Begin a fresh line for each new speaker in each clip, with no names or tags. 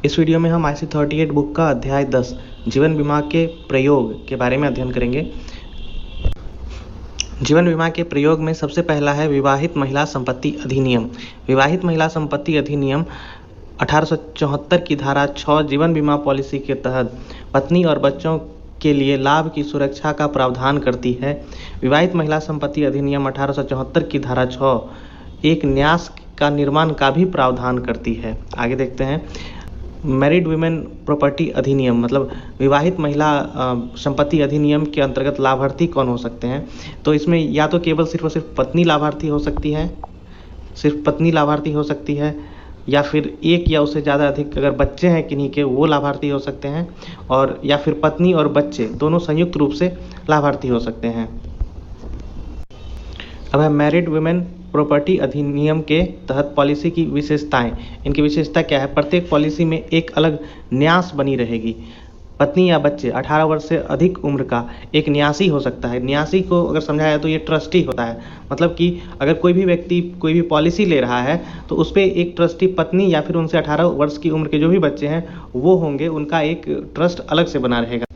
इस वीडियो में हम IC 38 बुक का अध्याय 10 जीवन बीमा के प्रयोग के बारे में अध्ययन करेंगे। जीवन बीमा के प्रयोग में सबसे पहला है विवाहित महिला संपत्ति अधिनियम। विवाहित महिला संपत्ति अधिनियम 1874 की धारा 6 जीवन बीमा पॉलिसी के तहत पत्नी और बच्चों के लिए लाभ की सुरक्षा का प्रावधान करती है। विवाहित महिला संपत्ति अधिनियम 1874 की धारा 6 एक न्यास का निर्माण का भी प्रावधान करती है। आगे देखते हैं मैरिड वुमेन प्रॉपर्टी अधिनियम, मतलब विवाहित महिला संपत्ति अधिनियम के अंतर्गत लाभार्थी कौन हो सकते हैं। तो इसमें या तो केवल सिर्फ और सिर्फ पत्नी लाभार्थी हो सकती है, सिर्फ पत्नी लाभार्थी हो सकती है, या फिर एक या उससे ज़्यादा अधिक अगर बच्चे हैं किन्हीं के वो लाभार्थी हो सकते हैं, और या फिर पत्नी और बच्चे दोनों संयुक्त रूप से लाभार्थी हो सकते हैं। अब है मैरिड वुमेन प्रॉपर्टी अधिनियम के तहत पॉलिसी की विशेषताएं। इनकी विशेषता क्या है? प्रत्येक पॉलिसी में एक अलग न्यास बनी रहेगी। पत्नी या बच्चे 18 वर्ष से अधिक उम्र का एक न्यासी हो सकता है। न्यासी को अगर समझाया तो ये ट्रस्टी होता है, मतलब कि अगर कोई भी व्यक्ति कोई भी पॉलिसी ले रहा है तो उस पर एक ट्रस्टी पत्नी या फिर उनसे 18 वर्ष की उम्र के जो भी बच्चे हैं वो होंगे, उनका एक ट्रस्ट अलग से बना रहेगा।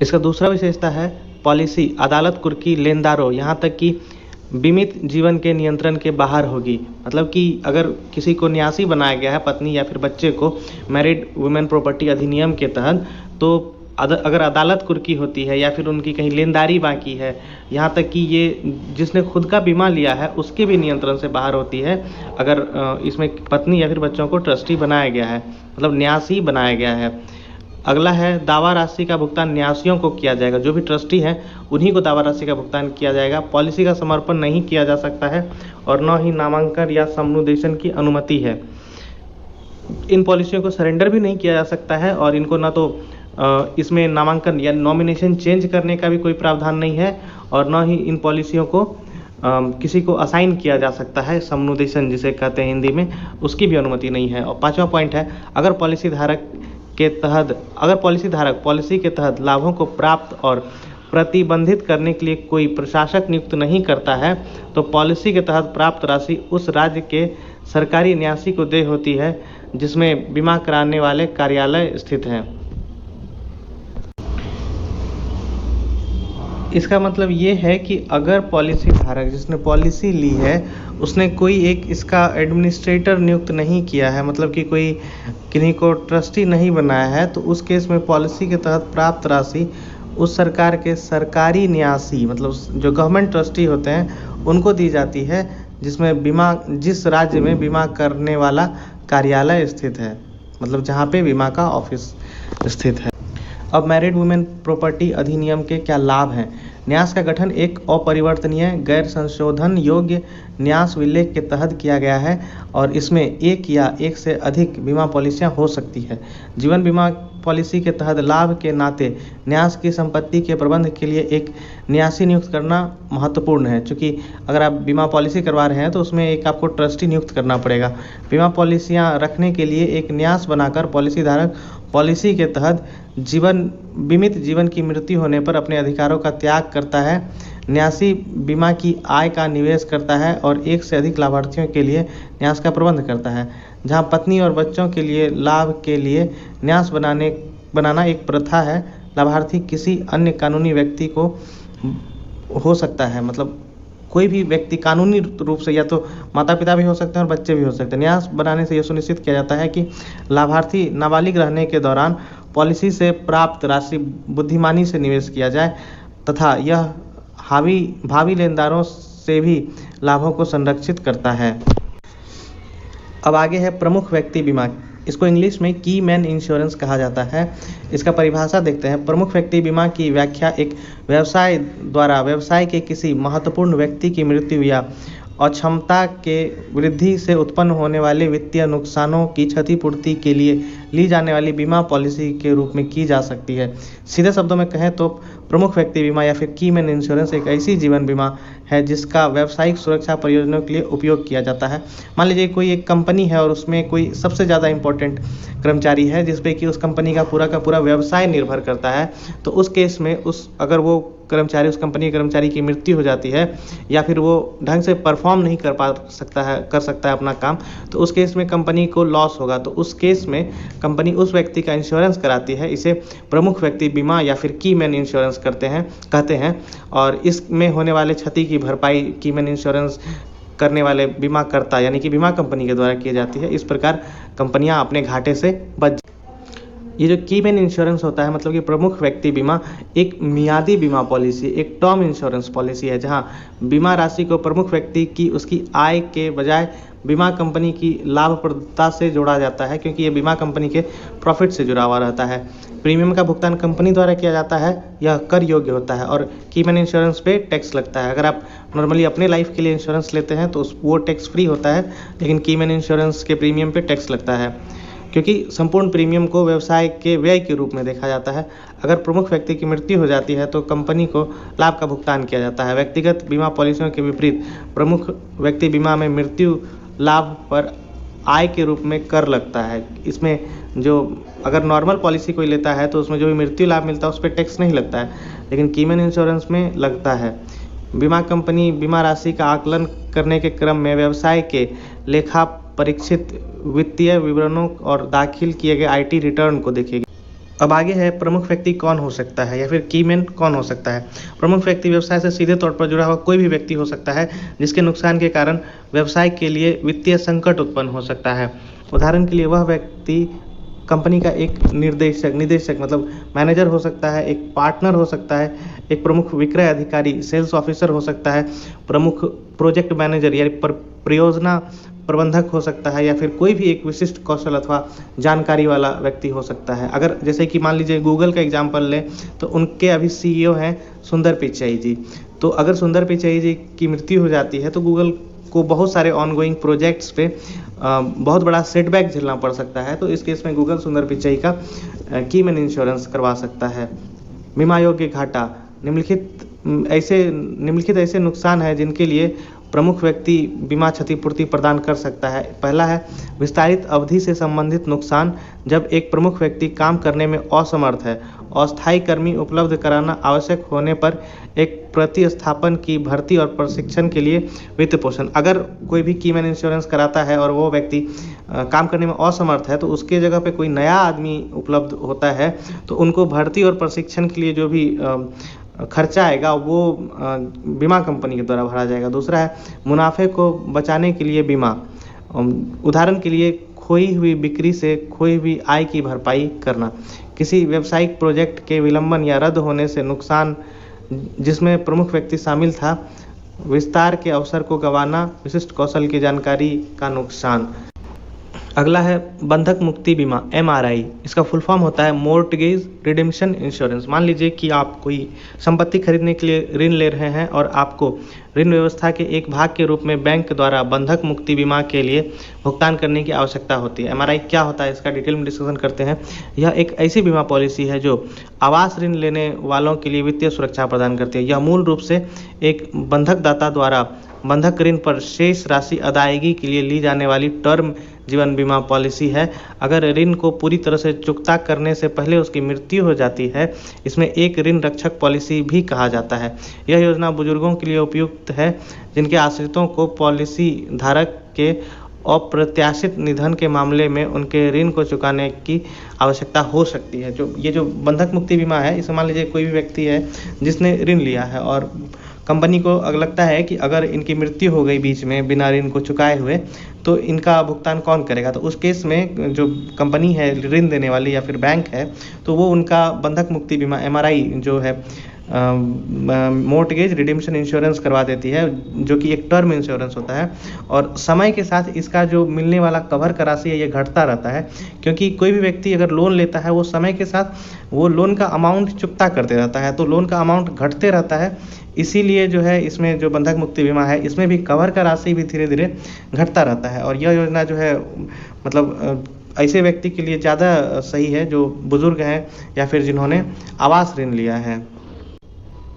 इसका दूसरा विशेषता है पॉलिसी अदालत कुर्की लेनदारों यहाँ तक कि बीमित जीवन के नियंत्रण के बाहर होगी। मतलब कि अगर किसी को न्यासी बनाया गया है पत्नी या फिर बच्चे को मैरिड वुमेन प्रॉपर्टी अधिनियम के तहत, तो अगर अदालत कुर्की होती है या फिर उनकी कहीं लेनदारी बाकी है, यहाँ तक कि ये जिसने खुद का बीमा लिया है उसके भी नियंत्रण से बाहर होती है अगर इसमें पत्नी या फिर बच्चों को ट्रस्टी बनाया गया है, मतलब न्यासी बनाया गया है। अगला है दावा राशि का भुगतान न्यासियों को किया जाएगा। जो भी ट्रस्टी हैं उन्हीं को दावा राशि का भुगतान किया जाएगा। पॉलिसी का समर्पण नहीं किया जा सकता है और न ही नामांकन या समुदेशन की अनुमति है। इन पॉलिसियों को सरेंडर भी नहीं किया जा सकता है और इनको न तो इसमें नामांकन या नॉमिनेशन चेंज करने का भी कोई प्रावधान नहीं है और न ही इन पॉलिसियों को किसी को असाइन किया जा सकता है, समुदेशन जिसे कहते हैं हिंदी में, उसकी भी अनुमति नहीं है। और पांचवा पॉइंट है अगर पॉलिसी धारक पॉलिसी के तहत लाभों को प्राप्त और प्रतिबंधित करने के लिए कोई प्रशासक नियुक्त नहीं करता है तो पॉलिसी के तहत प्राप्त राशि उस राज्य के सरकारी न्यासी को देय होती है जिसमें बीमा कराने वाले कार्यालय स्थित हैं। इसका मतलब ये है कि अगर पॉलिसी धारक जिसने पॉलिसी ली है उसने कोई एक इसका एडमिनिस्ट्रेटर नियुक्त नहीं किया है, मतलब कि कोई किन्हीं को ट्रस्टी नहीं बनाया है, तो उस केस में पॉलिसी के तहत प्राप्त राशि उस सरकार के सरकारी न्यासी, मतलब जो गवर्नमेंट ट्रस्टी होते हैं उनको दी जाती है जिस राज्य में बीमा करने वाला कार्यालय स्थित है, मतलब जहाँ पे बीमा का ऑफिस स्थित है। अब मैरिड वुमेन प्रॉपर्टी अधिनियम के क्या लाभ हैं? न्यास का गठन एक अपरिवर्तनीय गैर संशोधन योग्य न्यास विलेख के तहत किया गया है और इसमें एक या एक से अधिक बीमा पॉलिसियां हो सकती है। जीवन बीमा पॉलिसी के तहत लाभ के नाते न्यास की संपत्ति के प्रबंध के लिए एक न्यासी नियुक्त करना महत्वपूर्ण है, क्योंकि अगर आप बीमा पॉलिसी करवा रहे हैं तो उसमें एक आपको ट्रस्टी नियुक्त करना पड़ेगा। बीमा पॉलिसियां रखने के लिए एक न्यास बनाकर पॉलिसी धारक पॉलिसी के तहत बीमित जीवन की मृत्यु होने पर अपने अधिकारों का त्याग करता है। न्यासी बीमा की आय का निवेश करता है और एक से अधिक लाभार्थियों के लिए न्यास का प्रबंध करता है। जहां पत्नी और बच्चों के लिए लाभ के लिए न्यास बनाना एक प्रथा है, लाभार्थी किसी अन्य कानूनी व्यक्ति को हो सकता है, मतलब कोई भी व्यक्ति कानूनी रूप से, या तो माता पिता भी हो सकते हैं और बच्चे भी हो सकते हैं। न्यास बनाने से यह सुनिश्चित किया जाता है कि लाभार्थी नाबालिग रहने के दौरान पॉलिसी से प्राप्त राशि बुद्धिमानी से निवेश किया जाए तथा यह भावी लेनदारों से भी लाभों को संरक्षित करता है। अब आगे है प्रमुख व्यक्ति बीमा। इसको इंग्लिश में की मैन इंश्योरेंस कहा जाता है। इसका परिभाषा देखते हैं। प्रमुख व्यक्ति बीमा की व्याख्या एक व्यवसाय द्वारा व्यवसाय के किसी महत्वपूर्ण व्यक्ति की मृत्यु या अक्षमता के वृद्धि से उत्पन्न होने वाले वित्तीय नुकसानों की क्षतिपूर्ति के लिए ली जाने वाली बीमा पॉलिसी के रूप में की जा सकती है। सीधे शब्दों में कहें तो प्रमुख व्यक्ति बीमा या फिर की मैन इंश्योरेंस एक ऐसी जीवन बीमा है जिसका व्यावसायिक सुरक्षा प्रयोजनों के लिए उपयोग किया जाता है। मान लीजिए कोई एक कंपनी है और उसमें कोई सबसे ज़्यादा इम्पोर्टेंट कर्मचारी है जिसपे कि उस कंपनी का पूरा व्यवसाय निर्भर करता है, तो उस केस में अगर वो कर्मचारी, उस कंपनी के कर्मचारी की मृत्यु हो जाती है या फिर वो ढंग से परफॉर्म नहीं कर सकता है अपना काम, तो उस केस में कंपनी को लॉस होगा। तो उस केस में कंपनी उस व्यक्ति का इंश्योरेंस कराती है, इसे प्रमुख व्यक्ति बीमा या फिर की मैन इंश्योरेंस कहते हैं। और इसमें होने वाले क्षति की भरपाई की मैन इंश्योरेंस करने वाले बीमा करता यानी कि बीमा कंपनी के द्वारा की जाती है। इस प्रकार कंपनियां अपने घाटे से बच। ये जो की मैन इंश्योरेंस होता है मतलब कि प्रमुख व्यक्ति बीमा एक मियादी बीमा पॉलिसी, एक टर्म इंश्योरेंस पॉलिसी है, जहां बीमा राशि को प्रमुख व्यक्ति की उसकी आय के बजाय बीमा कंपनी की लाभप्रदता से जोड़ा जाता है, क्योंकि ये बीमा कंपनी के प्रॉफिट से जुड़ा हुआ रहता है। प्रीमियम का भुगतान कंपनी द्वारा किया जाता है, यह कर योग्य होता है और की मैन इंश्योरेंस पे टैक्स लगता है। अगर आप नॉर्मली अपने लाइफ के लिए इंश्योरेंस लेते हैं तो वो टैक्स फ्री होता है, लेकिन की मैन इंश्योरेंस के प्रीमियम पे टैक्स लगता है, क्योंकि संपूर्ण प्रीमियम को व्यवसाय के व्यय के रूप में देखा जाता है। अगर प्रमुख व्यक्ति की मृत्यु हो जाती है तो कंपनी को लाभ का भुगतान किया जाता है। व्यक्तिगत बीमा पॉलिसियों के विपरीत प्रमुख व्यक्ति बीमा में मृत्यु लाभ पर आय के रूप में कर लगता है। इसमें जो अगर नॉर्मल पॉलिसी कोई लेता है तो उसमें जो भी मृत्यु लाभ मिलता है उस पर टैक्स नहीं लगता है, लेकिन की मैन इंश्योरेंस में लगता है। बीमा कंपनी बीमा राशि का आकलन करने के क्रम में व्यवसाय के लेखा परीक्षित वित्तीय विवरणों और दाखिल किए गए आईटी रिटर्न को देखेगी। अब आगे है प्रमुख व्यक्ति कौन हो सकता है या फिर की मैन कौन हो सकता है। प्रमुख व्यक्ति व्यवसाय से सीधे तौर पर जुड़ा हुआ कोई भी व्यक्ति हो सकता है जिसके नुकसान के कारण व्यवसाय के लिए वित्तीय संकट उत्पन्न हो सकता है। उदाहरण के लिए वह व्यक्ति कंपनी का एक निदेशक मतलब मैनेजर हो सकता है, एक पार्टनर हो सकता है, एक प्रमुख विक्रय अधिकारी सेल्स ऑफिसर हो सकता है, प्रमुख प्रोजेक्ट मैनेजर या परियोजना प्रबंधक हो सकता है, या फिर कोई भी एक विशिष्ट कौशल अथवा जानकारी वाला व्यक्ति हो सकता है। अगर जैसे कि मान लीजिए गूगल का एग्जांपल लें तो उनके अभी सीईओ हैं सुंदर पिचाई जी। तो अगर सुंदर पिचाई जी की मृत्यु हो जाती है तो गूगल को बहुत सारे ऑनगोइंग प्रोजेक्ट्स पे बहुत बड़ा सेटबैक झेलना पड़ सकता है। तो इस केस में गूगल सुंदर पिचाई का की मैन इंश्योरेंस करवा सकता है। बीमा योग्य घाटा निम्नलिखित ऐसे नुकसान है जिनके लिए प्रमुख व्यक्ति बीमा क्षतिपूर्ति प्रदान कर सकता है। पहला है विस्तारित अवधि से संबंधित नुकसान, जब एक प्रमुख व्यक्ति काम करने में असमर्थ है। अस्थायी कर्मी उपलब्ध कराना आवश्यक होने पर एक प्रतिस्थापन की भर्ती और प्रशिक्षण के लिए वित्त पोषण। अगर कोई भी की मैन इंश्योरेंस कराता है और वो व्यक्ति काम करने में असमर्थ है तो उसके जगह पे कोई नया आदमी उपलब्ध होता है तो उनको भर्ती और प्रशिक्षण के लिए जो भी खर्चा आएगा वो बीमा कंपनी के द्वारा भरा जाएगा। दूसरा है मुनाफे को बचाने के लिए बीमा। उदाहरण के लिए खोई हुई बिक्री से खोई हुई आय की भरपाई करना। किसी व्यावसायिक प्रोजेक्ट के विलंबन या रद्द होने से नुकसान जिसमें प्रमुख व्यक्ति शामिल था, विस्तार के अवसर को गंवाना, विशिष्ट कौशल की जानकारी का नुकसान। अगला है बंधक मुक्ति बीमा MRI। इसका फुल फॉर्म होता है मोर्टगेज रिडेम्पशन इंश्योरेंस। मान लीजिए कि आप कोई संपत्ति खरीदने के लिए ऋण ले रहे हैं और आपको ऋण व्यवस्था के एक भाग के रूप में बैंक द्वारा बंधक मुक्ति बीमा के लिए भुगतान करने की आवश्यकता होती है। MRI क्या होता है इसका डिटेल में डिस्कशन करते हैं। यह एक ऐसी बीमा पॉलिसी है जो आवास ऋण लेने वालों के लिए वित्तीय सुरक्षा प्रदान करती है। यह मूल रूप से एक बंधक दाता द्वारा बंधक ऋण पर शेष राशि अदायगी के लिए ली जाने वाली टर्म जीवन बीमा पॉलिसी है। अगर ऋण को पूरी तरह से चुकता करने से पहले उसकी मृत्यु हो जाती है, इसमें एक ऋण रक्षक पॉलिसी भी कहा जाता है। यह योजना बुजुर्गों के लिए उपयुक्त है जिनके आश्रितों को पॉलिसी धारक के अप्रत्याशित निधन के मामले में उनके ऋण को चुकाने की आवश्यकता हो सकती है। ये जो बंधक मुक्ति बीमा है, इसमें मान लीजिए कोई भी व्यक्ति है जिसने ऋण लिया है और कंपनी को लगता है कि अगर इनकी मृत्यु हो गई बीच में बिना ऋण को चुकाए हुए तो इनका भुगतान कौन करेगा। तो उस केस में जो कंपनी है ऋण देने वाली या फिर बैंक है तो वो उनका बंधक मुक्ति बीमा MRI जो है मोर्टगेज रिडेम्पशन इंश्योरेंस करवा देती है, जो कि एक टर्म इंश्योरेंस होता है। और समय के साथ इसका जो मिलने वाला कवर का राशि है ये घटता रहता है, क्योंकि कोई भी व्यक्ति अगर लोन लेता है वो समय के साथ वो लोन का अमाउंट चुकता करते रहता है, तो लोन का अमाउंट घटते रहता है। इसीलिए जो है इसमें जो बंधक मुक्ति बीमा है इसमें भी कवर का राशि भी धीरे धीरे घटता रहता है। और यह योजना जो है मतलब ऐसे व्यक्ति के लिए ज़्यादा सही है जो बुजुर्ग हैं या फिर जिन्होंने आवास ऋण लिया है।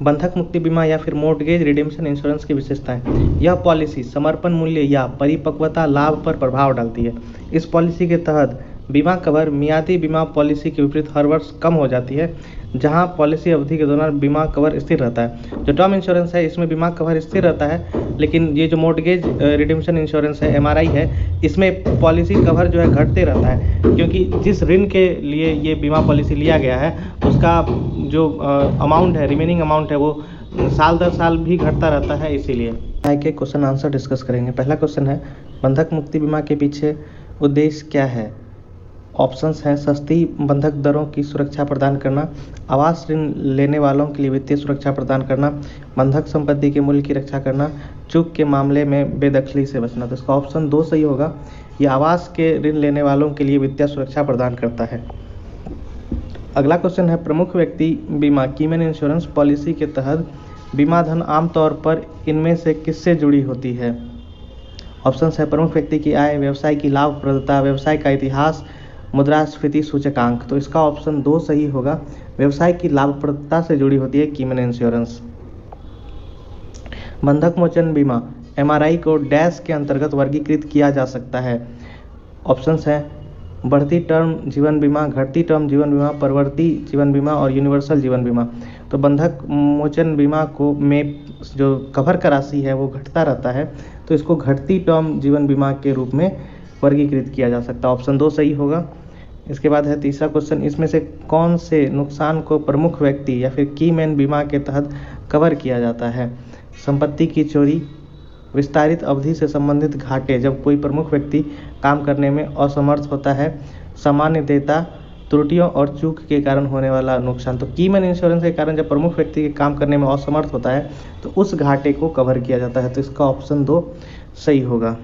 बंधक मुक्ति बीमा या फिर मोर्टगेज रिडेम्पशन इंश्योरेंस की विशेषताएं। यह पॉलिसी समर्पण मूल्य या परिपक्वता लाभ पर प्रभाव डालती है। इस पॉलिसी के तहत बीमा कवर मियादी बीमा पॉलिसी के विपरीत हर वर्ष कम हो जाती है, जहां पॉलिसी अवधि के दौरान बीमा कवर स्थिर रहता है। जो टर्म इंश्योरेंस है इसमें बीमा कवर स्थिर रहता है, लेकिन ये जो मॉर्टगेज रिडेम्पशन इंश्योरेंस है MRI है, इसमें पॉलिसी कवर जो है घटते रहता है, क्योंकि जिस ऋण के लिए ये बीमा पॉलिसी लिया गया है उसका जो अमाउंट है, रिमेनिंग अमाउंट है, वो साल दर साल भी घटता रहता है। इसीलिए के क्वेश्चन आंसर डिस्कस करेंगे। पहला क्वेश्चन है, बंधक मुक्ति बीमा के पीछे उद्देश्य क्या है? ऑप्शंस हैं, सस्ती बंधक दरों की सुरक्षा प्रदान करना, आवास ऋण लेने वालों के लिए वित्तीय सुरक्षा प्रदान करना, बंधक संपत्ति के मूल्य की रक्षा करना, चूक के मामले में बेदखली से बचना। तो इसका ऑप्शन 2 सही होगा। ये आवास के ऋण लेने वालों के लिए वित्तीय सुरक्षा प्रदान करता है। अगला क्वेश्चन है, प्रमुख व्यक्ति बीमा कीमैन इंश्योरेंस पॉलिसी के तहत बीमा धन आमतौर पर इनमें से किससे जुड़ी होती है? ऑप्शंस है, प्रमुख व्यक्ति की आय, व्यवसाय की लाभप्रदता, व्यवसाय का इतिहास, मुद्रास्फीति सूचकांक। तो इसका ऑप्शन 2 सही होगा। व्यवसाय की लाभप्रदता से जुड़ी होती है कीमैन इंश्योरेंस। बंधक मोचन बीमा MRI को डैश के अंतर्गत वर्गीकृत किया जा सकता है। ऑप्शंस हैं, बढ़ती टर्म जीवन बीमा, घटती टर्म जीवन बीमा, परिवर्ती जीवन बीमा और यूनिवर्सल जीवन बीमा। तो बंधक मोचन बीमा को में जो कवर का राशि है वो घटता रहता है, तो इसको घटती टर्म जीवन बीमा के रूप में वर्गीकृत किया जा सकता है। ऑप्शन 2 सही होगा। इसके बाद है तीसरा क्वेश्चन, इसमें से कौन से नुकसान को प्रमुख व्यक्ति या फिर कीमैन बीमा के तहत कवर किया जाता है? संपत्ति की चोरी, विस्तारित अवधि से संबंधित घाटे जब कोई प्रमुख व्यक्ति काम करने में असमर्थ होता है, सामान्य देयता, त्रुटियों और चूक के कारण होने वाला नुकसान। तो कीमैन इंश्योरेंस के कारण जब प्रमुख व्यक्ति के काम करने में असमर्थ होता है तो उस घाटे को कवर किया जाता है। तो इसका ऑप्शन 2 सही होगा।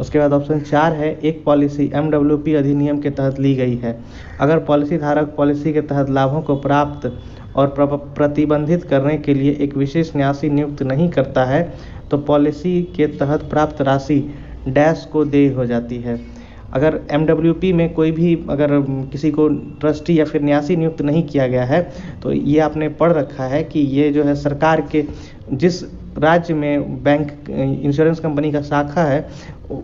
उसके बाद ऑप्शन 4 है, एक पॉलिसी MWP अधिनियम के तहत ली गई है। अगर पॉलिसी धारक पॉलिसी के तहत लाभों को प्राप्त और प्रतिबंधित करने के लिए एक विशेष न्यासी नियुक्त नहीं करता है तो पॉलिसी के तहत प्राप्त राशि डैश को देय हो जाती है। अगर MWP में कोई भी अगर किसी को ट्रस्टी या फिर न्यासी नियुक्त नहीं किया गया है तो ये आपने पढ़ रखा है कि ये जो है सरकार के जिस राज्य में बैंक इंश्योरेंस कंपनी का शाखा है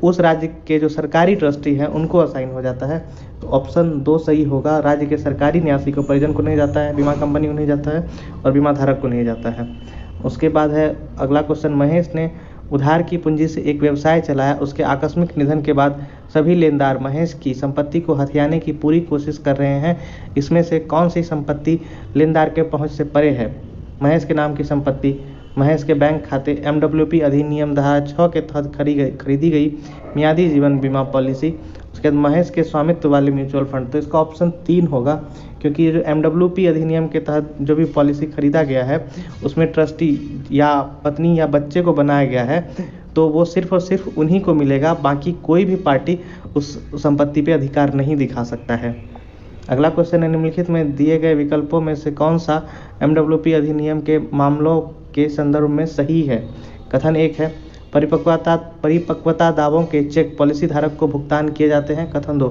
उस राज्य के जो सरकारी ट्रस्टी हैं उनको असाइन हो जाता है। तो ऑप्शन 2 सही होगा। राज्य के सरकारी न्यासी को, परिजन को नहीं जाता है, बीमा कंपनी को नहीं जाता है और बीमा धारक को नहीं जाता है। उसके बाद है अगला क्वेश्चन, महेश ने उधार की पूंजी से एक व्यवसाय चलाया। उसके आकस्मिक निधन के बाद सभी लेनदार महेश की संपत्ति को हथियाने की पूरी कोशिश कर रहे हैं। इसमें से कौन सी संपत्ति लेनदार के पहुंच से परे है? महेश के नाम की संपत्ति, महेश के बैंक खाते, MWP अधिनियम धारा 6 के तहत खरीदी गई मियादी जीवन बीमा पॉलिसी, उसके बाद महेश के स्वामित्व वाले म्यूचुअल फंड। तो इसका ऑप्शन 3 होगा, क्योंकि ये जो MWP अधिनियम के तहत जो भी पॉलिसी खरीदा गया है उसमें ट्रस्टी या पत्नी या बच्चे को बनाया गया है, तो वो सिर्फ और सिर्फ उन्हीं को मिलेगा, बाकी कोई भी पार्टी उस संपत्ति पे अधिकार नहीं दिखा सकता है। अगला क्वेश्चन है, निम्नलिखित में दिए गए विकल्पों में से कौन सा MWP अधिनियम के मामलों के संदर्भ में सही है? कथन 1 है, परिपक्वता दावों के चेक पॉलिसी धारक को भुगतान किए जाते हैं। कथन 2,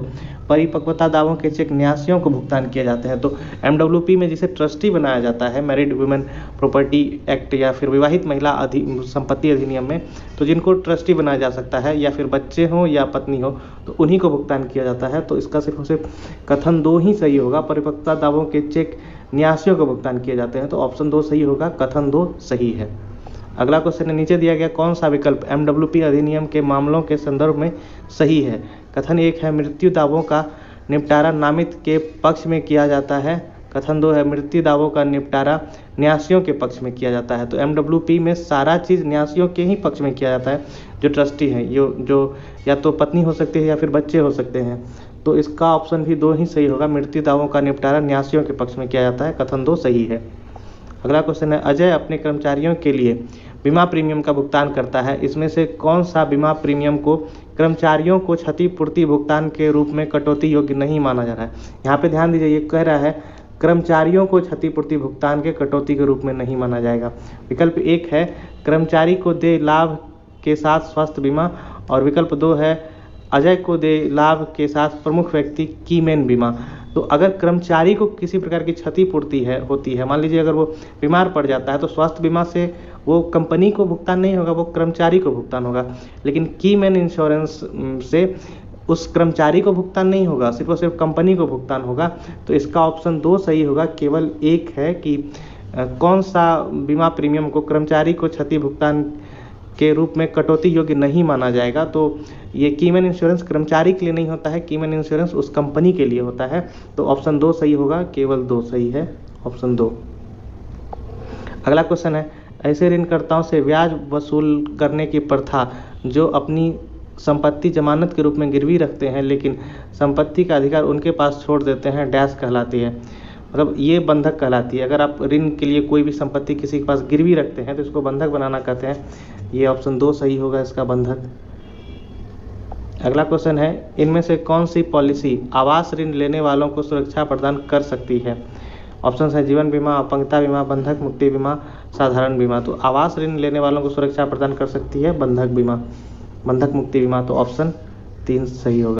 परिपक्वता दावों के चेक न्यासियों को भुगतान किए जाते हैं। तो MWP में जिसे ट्रस्टी बनाया जाता है, मैरिड वुमेन प्रॉपर्टी एक्ट या फिर विवाहित महिला संपत्ति अधिनियम में, तो जिनको ट्रस्टी बनाया जा सकता है या फिर बच्चे हों या पत्नी हो तो उन्हीं को भुगतान किया जाता है। तो इसका सिर्फ और सिर्फ कथन 2 ही सही होगा, परिपक्वता दावों के चेक न्यासियों को भुगतान किए जाते हैं। तो ऑप्शन 2 सही होगा, कथन 2 सही है। अगला क्वेश्चन है, नीचे दिया गया कौन सा विकल्प MWP अधिनियम के मामलों के संदर्भ में सही है? कथन 1 है, मृत्यु दावों का निपटारा नामित के पक्ष में किया जाता है। कथन 2 है, मृत्यु दावों का निपटारा न्यासियों के पक्ष में किया जाता है। तो MWP में सारा चीज़ न्यासियों के ही पक्ष में किया जाता है। जो ट्रस्टी हैं जो या तो पत्नी हो सकती है या फिर बच्चे हो सकते हैं। तो इसका ऑप्शन भी 2 ही सही होगा, मृत्यु दावों का निपटारा न्यासियों के पक्ष में किया जाता है। कथन 2 सही है। अगला क्वेश्चन है, अजय अपने कर्मचारियों के लिए बीमा प्रीमियम का भुगतान करता है। इसमें से कौन सा बीमा प्रीमियम को कर्मचारियों को क्षतिपूर्ति भुगतान के रूप में कटौती योग्य नहीं माना जा रहा है? यहाँ पे ध्यान दीजिए, ये कह रहा है कर्मचारियों को क्षतिपूर्ति भुगतान के कटौती के रूप में नहीं माना जाएगा। विकल्प 1 है, कर्मचारी को दे लाभ के साथ स्वास्थ्य बीमा, और विकल्प 2 है, अजय को दे लाभ के साथ प्रमुख व्यक्ति कीमैन बीमा। तो अगर कर्मचारी को किसी प्रकार की क्षतिपूर्ति होती है, मान लीजिए अगर वो बीमार पड़ जाता है, तो स्वास्थ्य बीमा से वो कंपनी को भुगतान नहीं होगा, वो कर्मचारी को भुगतान होगा। लेकिन कीमैन इंश्योरेंस से उस कर्मचारी को भुगतान नहीं होगा, सिर्फ और सिर्फ कंपनी को भुगतान होगा। तो इसका ऑप्शन 2 सही होगा। केवल एक है कि कौन सा बीमा प्रीमियम को कर्मचारी को क्षति भुगतान के रूप में कटौती योग्य नहीं माना जाएगा। तो ये कीमैन इंश्योरेंस कर्मचारी के लिए नहीं होता है, कीमैन इंश्योरेंस उस कंपनी के लिए होता है। तो ऑप्शन 2 सही होगा, केवल 2 सही है, ऑप्शन 2। अगला क्वेश्चन है, ऐसे ऋणकर्ताओं से ब्याज वसूल करने की प्रथा जो अपनी संपत्ति जमानत के रूप में गिरवी रखते हैं लेकिन संपत्ति का अधिकार उनके पास छोड़ देते हैं, डैश कहलाती है। मतलब ये बंधक कहलाती है। अगर आप ऋण के लिए कोई भी संपत्ति किसी के पास गिरवी रखते हैं तो इसको बंधक बनाना कहते हैं। ये ऑप्शन 2 सही होगा इसका, बंधक। अगला क्वेश्चन है, इनमें से कौन सी पॉलिसी आवास ऋण लेने वालों को सुरक्षा प्रदान कर सकती है? ऑप्शन है जीवन बीमा, अपंगता बीमा, बंधक मुक्ति बीमा, साधारण बीमा। तो आवास ऋण लेने वालों को सुरक्षा प्रदान कर सकती है बंधक बीमा, बंधक मुक्ति बीमा। तो ऑप्शन 3 सही होगा।